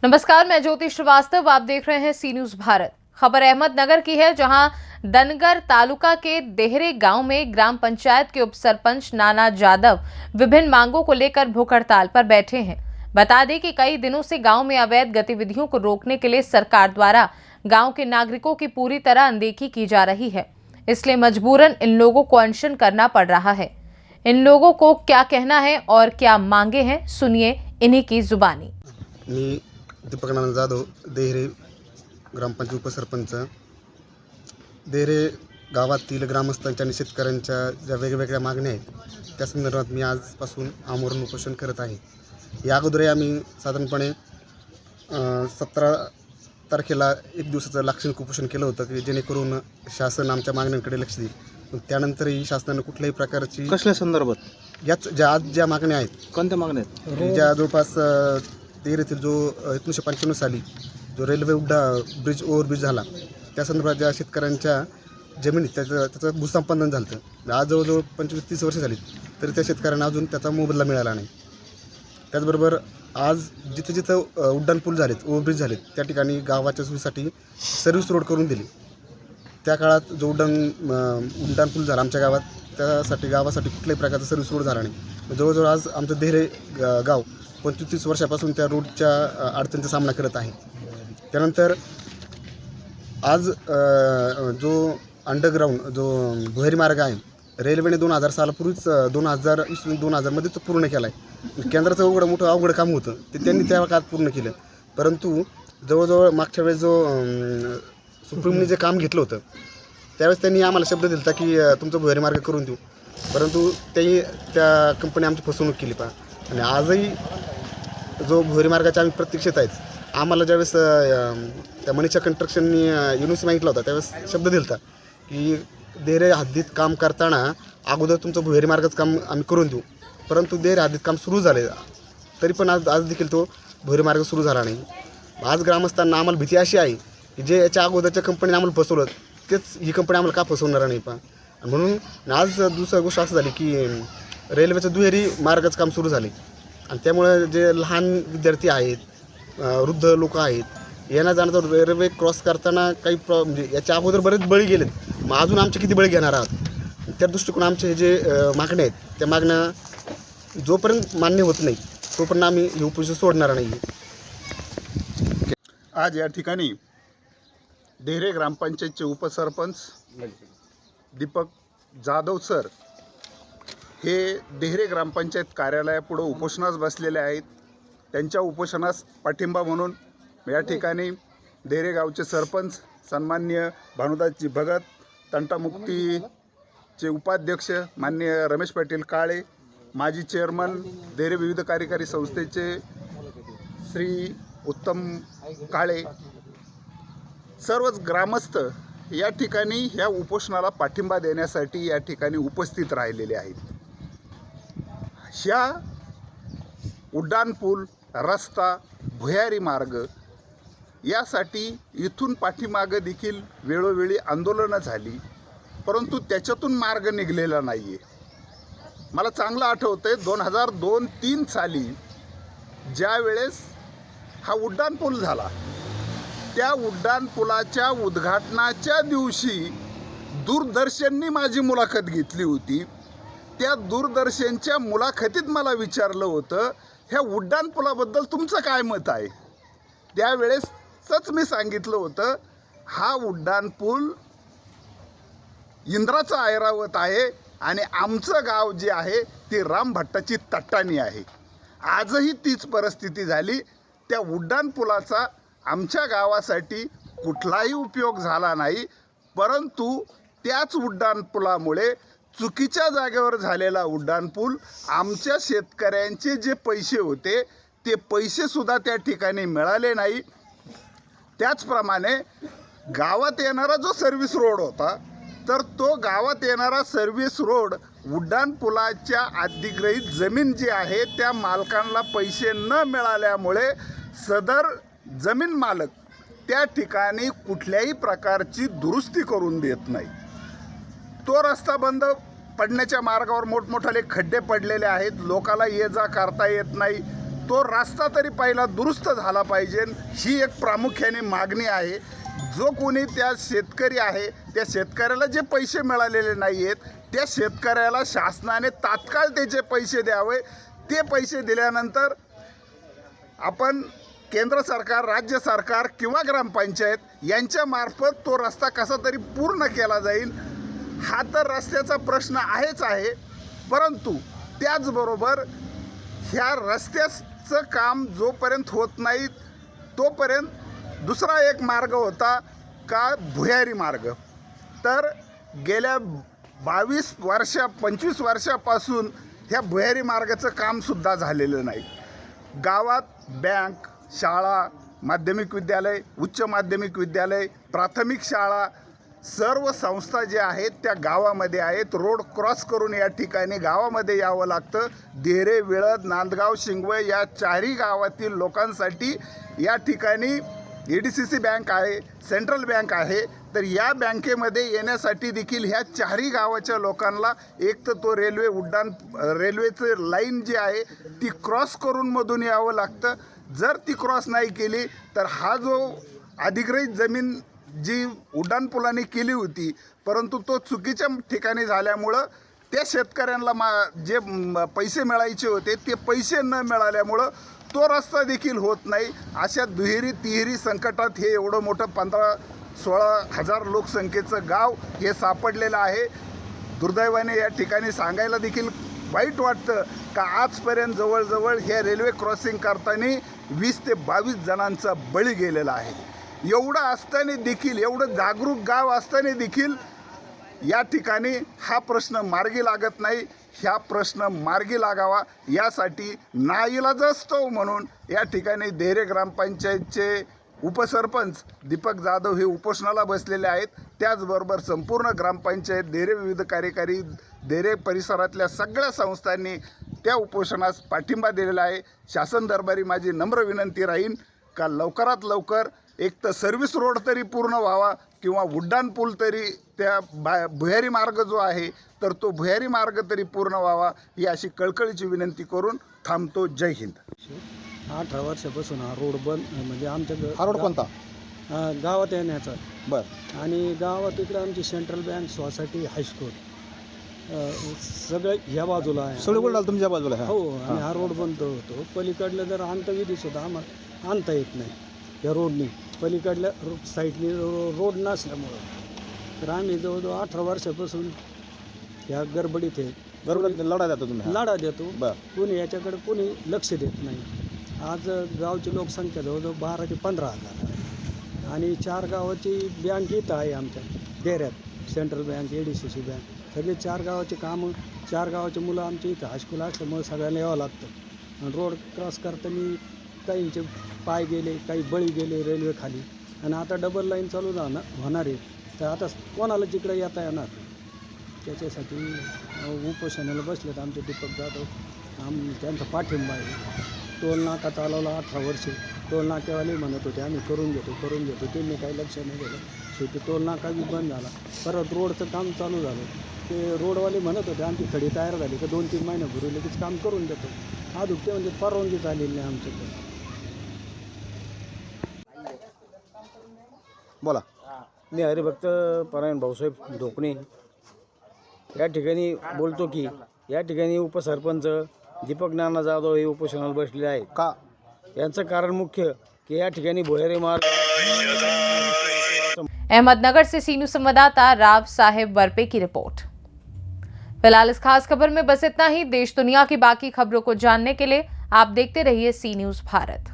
नमस्कार, मैं ज्योति श्रीवास्तव। आप देख रहे हैं सी न्यूज भारत। खबर अहमदनगर की है, जहां दनगर तालुका के देहरे गांव में ग्राम पंचायत के उप सरपंच नाना जादव विभिन्न मांगों को लेकर भूख हड़ताल पर बैठे हैं। बता दें कि कई दिनों से गांव में अवैध गतिविधियों को रोकने के लिए सरकार द्वारा गांव के नागरिकों की पूरी तरह अनदेखी की जा रही है, इसलिए मजबूरन इन लोगों को अनशन करना पड़ रहा है। इन लोगों को क्या कहना है और क्या मांगे हैं, सुनिए इन्हीं की जुबानी। मी दीपक नाना जाधव, देहरे ग्रामपंचायत उपसरपंच। देहरे गावातील ग्रामस्थांच्या आणि शेतकऱ्यांच्या ज्या वेगवेगळ्या मागण्या आहेत त्या संदर्भात मी आजपासून आमरण उपोषण करत आहे। या अगोदरही आम्ही साधारणपणे 17 तारखेला एक दिवसाचं लाक्षणिक उपोषण केलं होतं की जेणेकरून शासन आमच्या मागण्यांकडे लक्ष देईल। पण त्यानंतरही शासनाने कुठल्याही प्रकारची कसल्या संदर्भात याच ज्या मागण्या आहेत, कोणत्या मागण्या आहेत, ज्या जवळपास देहरेतील जो 1995 साली जो रेल्वे ब्रिज ओव्हरब्रिज झाला त्या संदर्भात ज्या शेतकऱ्यांच्या जमिनीत त्याचं भूसंपादन झालं होतं। आज जवळजवळ 25-30 वर्ष झाली तरी त्या शेतकऱ्यांना अजून त्याचा मोबदला मिळाला नाही। त्याचबरोबर आज जिथे जिथं उड्डाणपूल झालेत, ओव्हरब्रिज झालेत, त्या ठिकाणी गावाच्या सोयीसाठी सर्व्हिस रोड करून दिली। त्या काळात जो उड्डाणपूल झाला आमच्या गावात, त्यासाठी गावासाठी कुठल्याही प्रकारचा सर्व्हिस रोड झाला नाही। जवळजवळ आज आमचं देहरे गाव 25-30 वर्षापासून त्या रोडच्या अडचणीचा सामना करत आहे। त्यानंतर आज जो अंडरग्राऊंड जो भुयारी मार्ग आहे, रेल्वेने 2000 सालापूर्वीच 2000 मध्ये तो पूर्ण केला आहे। केंद्राचं मोठं अवघड काम होतं ते त्यांनी त्या काळात पूर्ण केलं, परंतु जवळजवळ मागच्या वेळेस जो सुप्रीमने जे काम घेतलं होतं त्यावेळेस त्यांनी आम्हाला शब्द दिला होता की तुमचा भुयारी मार्ग करून देऊ, परंतु त्या कंपनी आमची फसवणूक केली पहा। आणि आजही जो भुयारी मार्गाच्या आम्ही प्रतीक्षेत आहेत, आम्हाला ज्यावेळेस त्या मनीषा कंस्ट्रक्शननी युनिव्हर्सिटी मागितला होता त्यावेळेस शब्द दिला होता की देहरे हद्दीत काम करताना अगोदर तुमचं भुयारी मार्गाचं काम आम्ही करून देऊ, परंतु देहरे हद्दीत काम सुरू झाले तरी पण आज देखील तो भुयारी मार्ग सुरू झाला नाही। आज ग्रामस्थांना आम्हाला भीती अशी आहे की जे याच्या अगोदरच्या कंपनीने आम्हाला फसवलं तेच ही कंपनी आम्हाला का फसवणार नाही पहा। म्हणून आज दुसरी गोष्ट असं झाली की रेल्वेचं दुहेरी मार्गाचं काम सुरू झाले आणि त्यामुळे जे लहान विद्यार्थी आहेत, वृद्ध लोक आहेत, येण्या जाण्याचा रेल्वे क्रॉस करताना काही म्हणजे याच्या अगोदर बरेच बळी गेलेत, मग अजून आमचे किती बळी घेणार आहात। त्या दृष्टिकोन आमचे हे जे मागण्या आहेत त्या मागण्या जोपर्यंत मान्य होत नाही तोपर्यंत आम्ही हे उपोषण सोडणार नाही। आज या ठिकाणी देहरे ग्रामपंचायतचे उपसरपंच दीपक जाधव सर हे देहरे ग्रामपंचायत कार्यालयापुढे उपोषणास बसलेले आहेत। त्यांच्या उपोषणास पाठिंबा म्हणून या ठिकाणी देहरे गावचे सरपंच सन्माननीय भानुदासजी भगत, तंटामुक्तीचे उपाध्यक्ष माननीय रमेश पाटील काळे, माजी चेअरमन देहरे विविध कार्यकारी संस्थेचे श्री उत्तम काळे, सर्वच ग्रामस्थ या ठिकाणी ह्या उपोषणाला पाठिंबा देण्यासाठी या ठिकाणी उपस्थित राहिलेले आहेत। ह्या उड्डाणपूल, रस्ता, भुयारी मार्ग यासाठी इथून पाठीमागं देखील वेळोवेळी आंदोलनं झाली, परंतु त्याच्यातून मार्ग निघलेला नाही आहे। मला चांगलं आठवतं आहे 2002-3 साली ज्या वेळेस हा उड्डाणपूल झाला, त्या उड्डाणपुलाच्या उद्घाटनाच्या दिवशी दूरदर्शननी माझी मुलाखत घेतली होती। त्या दूरदर्शनच्या मुलाखतीत मला विचारलं होतं ह्या उड्डाणपुलाबद्दल तुमचं काय मत आहे। त्यावेळेसच मी सांगितलं होतं हा उड्डाणपूल इंद्राचं ऐरावत आहे आणि आमचं गाव जे आहे ते रामभट्टाची तट्टाणी आहे। आजही तीच परिस्थिती झाली। त्या उड्डाणपुलाचा आमच्या गावासाठी कुठलाही उपयोग झाला नाही, परंतु त्याच उड्डाणपुलामुळे चुकीच्या जागेवर झालेला उड्डाणपूल आमच्या शेतकऱ्यांचे जे पैसे होते ते पैसेसुद्धा त्या ठिकाणी मिळाले नाही। त्याचप्रमाणे गावात येणारा जो सर्व्हिस रोड होता तर तो गावात येणारा सर्व्हिस रोड उड्डाणपुलाच्या अधिग्रहित जमीन जी आहे त्या मालकांना पैसे न मिळाल्यामुळे सदर जमीन मालक त्या ठिकाणी कुठल्याही प्रकारची दुरुस्ती करून देत नाही। तो रस्ता बंद पडण्याच्या मार्गावर मोठमोठाले खड्डे पडलेले आहेत, लोकाला ये जा करता येत नाही। तो रस्ता तरी पहिला दुरुस्त झाला पाहिजे, ही एक प्रामुख्याने मागणी आहे. जो कोणी त्या शेतकरी आहे त्या शेतकऱ्याला जे पैसे मिळालेले नाही आहेत त्या शेतकऱ्याला शासनाने तात्काळ त्याचे पैसे द्यावे. ते पैसे दिल्यानंतर आपण केंद्र सरकार, राज्य सरकार किंवा ग्रामपंचायत यांच्यामार्फत तो रस्ता कसा तरी पूर्ण केला जाईल. हा तर रस्त्याचा प्रश्न आहेच आहे, परंतु त्याचबरोबर ह्या रस्त्याचं काम जोपर्यंत होत नाही तोपर्यंत दुसरा एक मार्ग होता का भुयारी मार्ग. तर गेल्या 25 वर्षापासून ह्या भुयारी मार्गाचं कामसुद्धा झालेलं नाही. गावात बँक, शाळा, माध्यमिक विद्यालय, उच्च माध्यमिक विद्यालय, प्राथमिक शाळा सर्व संस्था ज्या आहेत त्या गावामध्ये आहेत. रोड क्रॉस करून या ठिकाणी गावामध्ये यावं लागतं. देरे, विळद, नांदगाव, शिंगवे या चारही गावातील लोकांसाठी या ठिकाणी EDCC बँक आहे, सेंट्रल बँक आहे. तर या बँकेमध्ये येण्यासाठी देखील ह्या चारही गावाच्या लोकांना एक तर तो रेल्वेचं लाईन जी आहे ती क्रॉस करून मधून यावं लागतं. जर ती क्रॉस नाही केली तर हा जो अधिग्रहित जमीन जी उड्डाणपुलाने केली होती परंतु तो चुकीच्या ठिकाणी झाल्यामुळं त्या शेतकऱ्यांना जे पैसे मिळायचे होते ते पैसे न मिळाल्यामुळं तो रस्ता देखील होत नाही. अशा दुहेरी तिहेरी संकटात हे एवढं मोठं 15-16 हजार लोकसंख्येचं गाव हे सापडलेलं आहे. दुर्दैवाने या ठिकाणी सांगायला देखील वाईट वाटतं का आजपर्यंत जवळजवळ हे रेल्वे क्रॉसिंग करताना 20 ते 22 जणांचा बळी गेलेला आहे. एवढं असताना देखील, एवढं जागरूक गाव असताना देखील या ठिकाणी हा प्रश्न मार्गी लागत नाही. ह्या प्रश्न मार्गी लागावा यासाठी नाईलाजास्तव म्हणून या ठिकाणी देरे ग्रामपंचायतचे उपसरपंच दीपक जाधव हे उपोषणाला बसलेले आहेत. त्याचबरोबर संपूर्ण ग्रामपंचायत, देरे विविध कार्यकारी, देरे परिसरातल्या सगळ्या संस्थांनी त्या उपोषणास पाठिंबा दिलेला आहे. शासन दरबारी माझी नम्र विनंती राहील का लवकरात लवकर एक तर सर्व्हिस रोड तरी पूर्ण व्हावा किंवा उड्डाणपूल तरी त्या भुयारी मार्ग जो आहे तर तो भुयारी मार्ग तरी पूर्ण व्हावा ही अशी कळकळीची विनंती करून थांबतो. जय हिंद. 18 वर्षापासून हा रोड बंद, म्हणजे आमच्या हा रोड कोणता? गावात येण्याचा. बरं. आणि गावात इकडे आमची सेंट्रल बँक, सोसायटी, हायस्कूल सगळं ह्या बाजूला आहे. सगळं तुमच्या बाजूला आहे. हो. आणि हा रोड बंद होतो. पलीकडलं जर अंतविधी सुद्धा आम्हाला आणता येत नाही या रोडनी. पलीकडल्या साईडनी रोड नसल्यामुळं तर आम्ही जवळजवळ 18 वर्षापासून ह्या गडबडीत आहे. लढा देतो तुम्ही? लढा देतो. बरं. कोणी याच्याकडे कोणी लक्ष देत नाही. आज गावची लोकसंख्या जवळजवळ 12 ते 15 हजार आहे. आणि 4 गावाची बँक इथं आहे आमच्या डेऱ्यात. सेंट्रल बँक, EDCC बँक, सगळे 4 गावाचे कामं, 4 गावाचे मुलं आमच्या इथं हायस्कूल असल्यामुळे सगळ्यांना यावं लागतं. आणि रोड क्रॉस करताना काहींचे पाय गेले, काही बळी गेले रेल्वे खाली. आणि आता डबल लाईन चालू होणार आहे तर आता कोणाला तिकडे येता येणार. त्याच्यासाठी उपोषणाला बसलेत आमचे दीपक जाधव. त्यांचा पाठिंबा आहे. टोल नाका चालवला 18 वर्षे. टोल नाक्यावाले म्हणत होते आम्ही करून घेतो. त्यांनी काही लक्ष नाही दिलं. शेवटी टोल नाका बी बंद झाला. परत रोडचं काम चालू झालं. ते रोडवाले म्हणत होते आमची खडी तयार झाली का 2-3 महिन्यापूर्वी लगेच काम करून देतो. अजून ते म्हणजे परवानगी झालेली नाही आमच्याकडे. बोला. मी हरिभक्त परायण भाऊसाहेब ढोकणे या ठिकाणी बोलतो की या ठिकाणी उपसरपंच दीपक नाना जाधव हे उपोषणाला बसलेले आहेत. का? यांचं कारण मुख्य की या ठिकाणी भुयारी मार्ग. अहमदनगर से सी न्यूज़ संवाददाता राव साहेब वरपे की रिपोर्ट। फिलहाल इस खास खबर में बस इतना ही। देश दुनिया की बाकी खबरों को जानने के लिए आप देखते रहिए सी न्यूज़ भारत।